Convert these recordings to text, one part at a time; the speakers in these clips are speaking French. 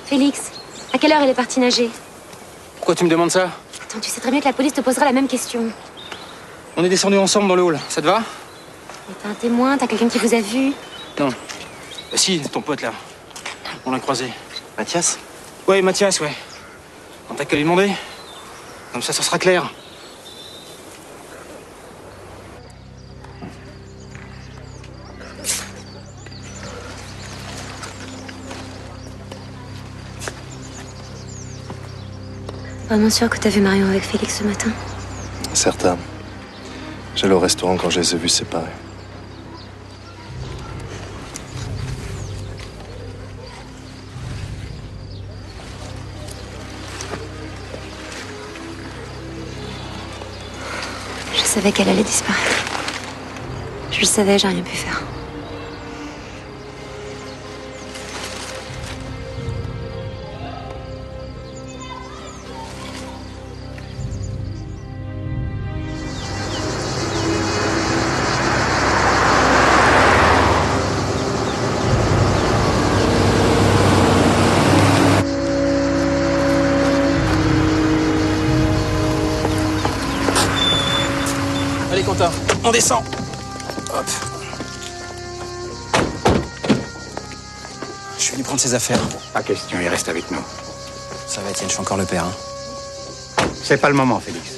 Félix, à quelle heure elle est partie nager? Pourquoi tu me demandes ça? Attends, tu sais très bien que la police te posera la même question. On est descendus ensemble dans le hall, ça te va? Mais t'as un témoin, t'as quelqu'un qui vous a vu? Non. Bah si, ton pote là. On l'a croisé. Mathias? Ouais, Mathias, ouais. On t'a qu'à lui demander. Comme ça sera clair. Vraiment sûr que t'as vu Marion avec Félix ce matin? Certain. J'allais au restaurant quand je les ai vus séparés. Je savais qu'elle allait disparaître. Je le savais, j'ai rien pu faire. Allez, Quentin, on descend. Hop. Je suis venu prendre ses affaires. Pas question, il reste avec nous. Ça va, Étienne, je suis encore le père. Hein. C'est pas le moment, Félix.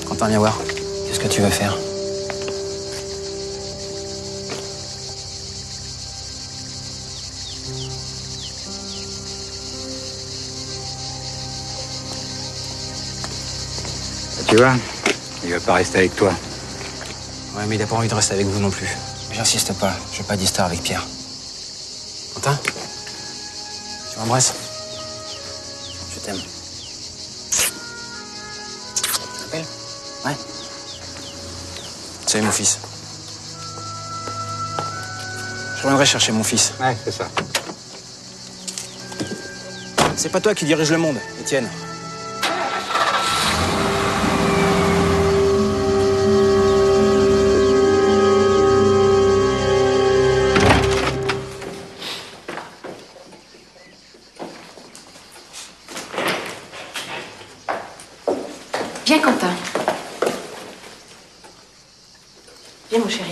Quentin, viens voir. Qu'est-ce que tu veux faire? Tu vois, il veut pas rester avec toi. Ouais, mais il a pas envie de rester avec vous non plus. J'insiste pas, je veux pas d'histoire avec Pierre. Quentin? Tu m'embrasses? Je t'aime. Tu m'appelles? Ouais. Salut mon fils. Je reviendrai chercher mon fils. Ouais, c'est ça. C'est pas toi qui dirige le monde, Étienne. Viens, Quentin. Viens, mon chéri.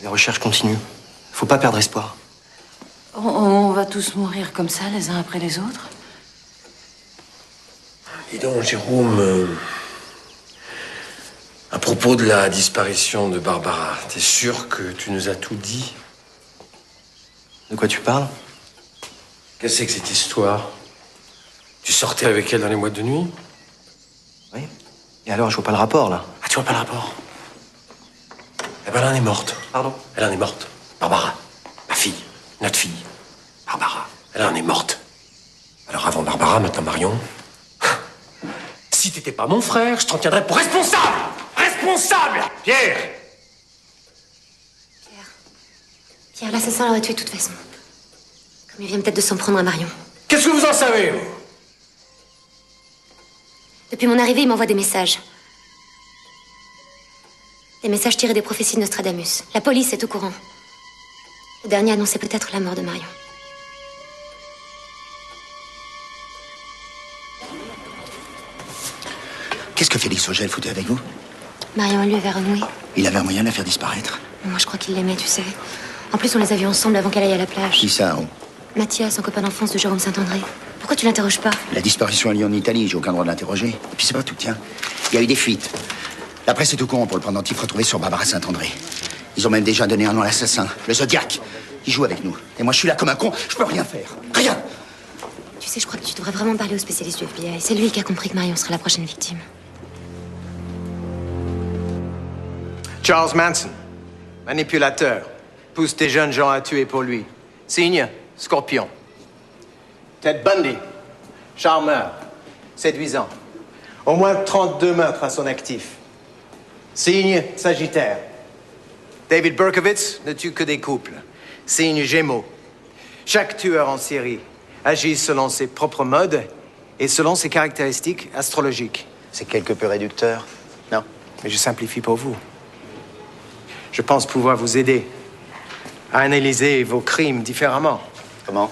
Les recherches continuent. Faut pas perdre espoir. On va tous mourir comme ça, les uns après les autres. Dis donc, Jérôme, à propos de la disparition de Barbara, t'es sûr que tu nous as tout dit? De quoi tu parles? Qu'est-ce que c'est que cette histoire? Tu sortais avec elle dans les boîtes de nuit? Oui. Et alors, je vois pas le rapport, là. Ah, tu vois pas le rapport? Eh ben, elle en est morte. Pardon? Elle en est morte. Barbara, ma fille, notre fille. Barbara, elle en est morte. Alors avant Barbara, maintenant Marion. Si t'étais pas mon frère, je t'en tiendrais pour responsable! Responsable! Pierre! Pierre, l'assassin l'aurait tué de toute façon. Comme il vient peut-être de s'en prendre à Marion. Qu'est-ce que vous en savez, vous? Depuis mon arrivée, il m'envoie des messages. Des messages tirés des prophéties de Nostradamus. La police est au courant. Le dernier annonçait peut-être la mort de Marion. Qu'est-ce que Félix Auger foutait avec vous? Marion et lui avaient renoué. Il avait un moyen de la faire disparaître. Moi, je crois qu'il l'aimait, tu sais. En plus, on les a vus ensemble avant qu'elle aille à la plage. Qui ça? Mathias, son copain d'enfance de Jérôme Saint-André. Pourquoi tu l'interroges pas? La disparition a lieu en Italie, j'ai aucun droit de l'interroger. Et puis c'est pas tout, tiens. Il y a eu des fuites. La presse est au courant pour le pendentif retrouvé sur Barbara Saint-André. Ils ont même déjà donné un nom à l'assassin, le Zodiac. Il joue avec nous. Et moi, je suis là comme un con, je peux rien faire. Rien! Tu sais, je crois que tu devrais vraiment parler au spécialiste du FBI. C'est lui qui a compris que Marion serait la prochaine victime. Charles Manson, manipulateur, pousse des jeunes gens à tuer pour lui. Signe, Scorpion. Ted Bundy, charmeur, séduisant. Au moins 32 meurtres à son actif. Signe, Sagittaire. David Berkowitz ne tue que des couples. Signe, Gémeaux. Chaque tueur en série agit selon ses propres modes et selon ses caractéristiques astrologiques. C'est quelque peu réducteur, non? Mais je simplifie pour vous. Je pense pouvoir vous aider à analyser vos crimes différemment. Comment?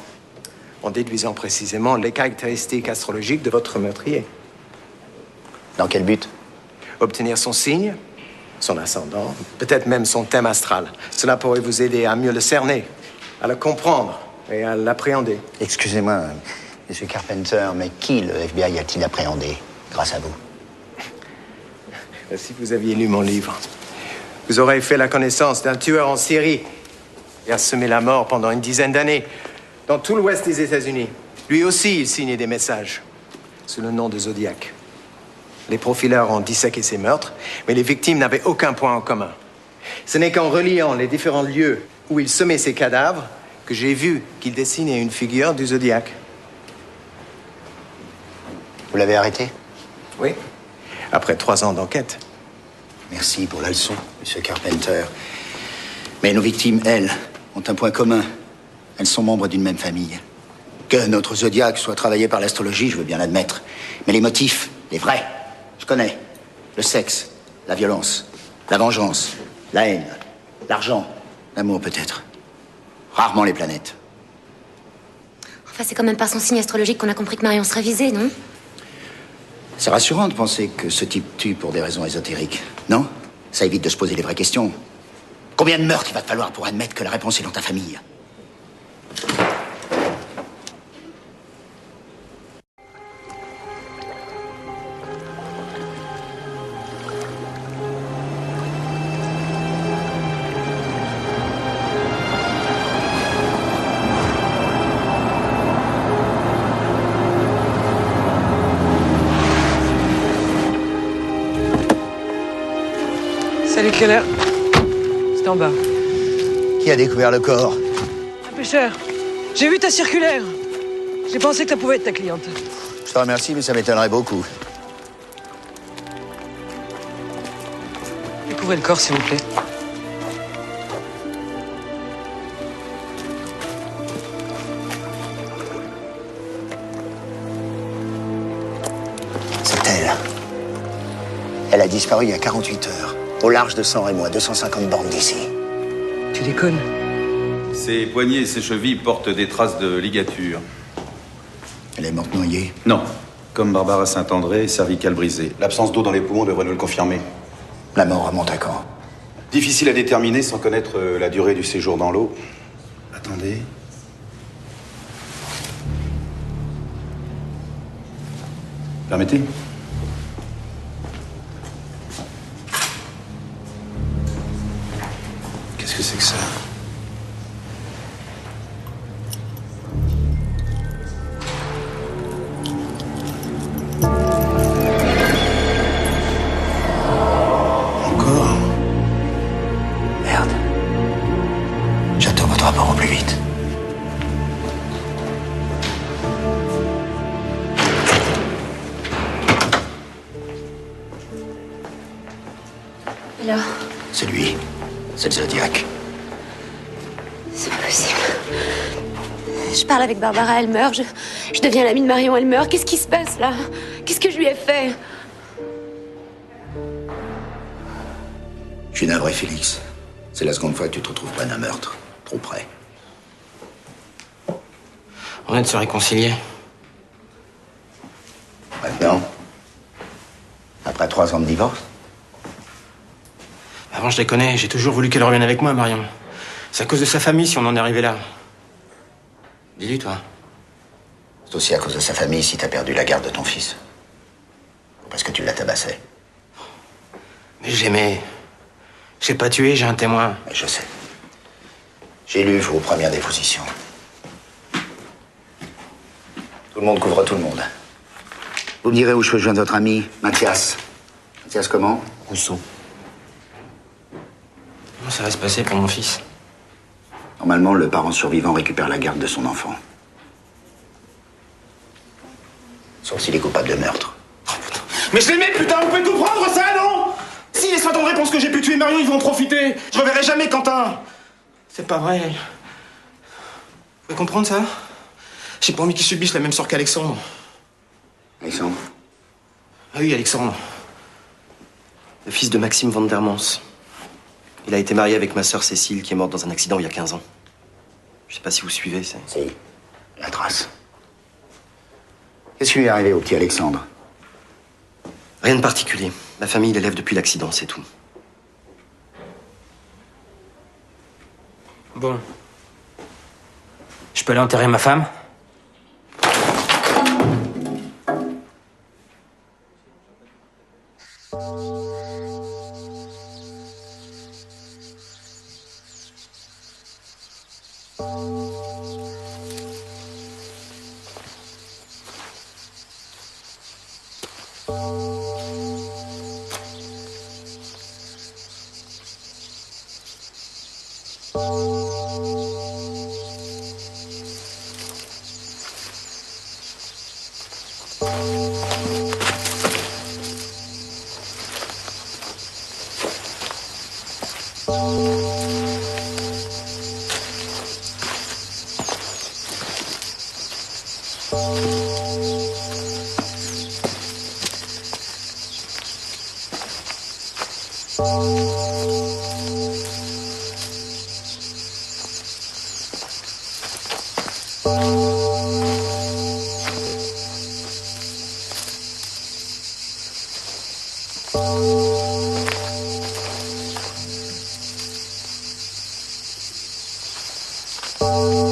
En déduisant précisément les caractéristiques astrologiques de votre meurtrier. Dans quel but? Obtenir son signe, son ascendant, peut-être même son thème astral. Cela pourrait vous aider à mieux le cerner, à le comprendre et à l'appréhender. Excusez-moi, monsieur Carpenter, mais qui le FBI a-t-il appréhendé grâce à vous? Si vous aviez lu mon livre, vous aurez fait la connaissance d'un tueur en série qui a semé la mort pendant une dizaine d'années dans tout l'ouest des États-Unis. Lui aussi, il signait des messages sous le nom de Zodiac. Les profileurs ont disséqué ses meurtres, mais les victimes n'avaient aucun point en commun. Ce n'est qu'en reliant les différents lieux où il semait ses cadavres que j'ai vu qu'il dessinait une figure du Zodiac. Vous l'avez arrêté? Oui, après 3 ans d'enquête. Merci pour la leçon, monsieur Carpenter. Mais nos victimes, elles, ont un point commun. Elles sont membres d'une même famille. Que notre zodiaque soit travaillé par l'astrologie, je veux bien l'admettre. Mais les motifs, les vrais, je connais. Le sexe, la violence, la vengeance, la haine, l'argent, l'amour peut-être. Rarement les planètes. Enfin, c'est quand même par son signe astrologique qu'on a compris que Marion serait visée, non? C'est rassurant de penser que ce type tue pour des raisons ésotériques, non? Ça évite de se poser les vraies questions. Combien de meurtres il va te falloir pour admettre que la réponse est dans ta famille? Salut Keller. C'est en bas. Qui a découvert le corps? Un pêcheur. J'ai vu ta circulaire. J'ai pensé que ça pouvait être ta cliente. Je te remercie, mais ça m'étonnerait beaucoup. Découvrez le corps, s'il vous plaît. C'est elle. Elle a disparu il y a 48 heures. Au large de San Remo, à 250 bornes d'ici. Tu déconnes? Ses poignets et ses chevilles portent des traces de ligature. Elle est morte noyée? Non. Comme Barbara Saint-André, cervicale brisée. L'absence d'eau dans les poumons devrait nous le confirmer. La mort remonte à quand? Difficile à déterminer sans connaître la durée du séjour dans l'eau. Attendez. Permettez? Qu'est-ce que c'est que ça? Encore? Merde. J'attends votre rapport au plus vite. Et là? C'est lui. C'est le Zodiac. C'est pas possible. Je parle avec Barbara, elle meurt. Je deviens l'amie de Marion, elle meurt. Qu'est-ce qui se passe là? Qu'est-ce que je lui ai fait? Je suis navré, Félix. C'est la seconde fois que tu te retrouves près d'un meurtre. Trop près. On vient de se réconcilier. Maintenant? Après 3 ans de divorce? Avant, je les connais. J'ai toujours voulu qu'elle revienne avec moi, Marion. C'est à cause de sa famille si on en est arrivé là. Dis-lui, toi. C'est aussi à cause de sa famille si t'as perdu la garde de ton fils. Ou parce que tu l'as tabassé. Mais je l'aimais. Je l'ai pas tué, j'ai un témoin. Mais je sais. J'ai lu vos premières dépositions. Tout le monde couvre tout le monde. Vous me direz où je peux joindre votre ami, Mathias. Mathias comment? Rousseau. Comment ça va se passer pour mon fils? Normalement, le parent survivant récupère la garde de son enfant. Sauf s'il est coupable de meurtre. Oh, putain. Mais je l'aimais, putain, vous pouvez comprendre ça, non? S'ils laissent pas ton réponse que j'ai pu tuer Marion, ils vont en profiter. Je reverrai jamais Quentin. C'est pas vrai. Vous pouvez comprendre ça? Je J'ai pas envie qu'il subisse la même sort qu'Alexandre. Alexandre? Ah oui, Alexandre. Le fils de Maxime Vandermans. Il a été marié avec ma sœur Cécile, qui est morte dans un accident il y a 15 ans. Je sais pas si vous suivez, c'est... Si, la trace. Qu'est-ce qui lui est arrivé au petit Alexandre? Rien de particulier. La famille l'élève depuis l'accident, c'est tout. Bon. Je peux aller enterrer ma femme? Oh.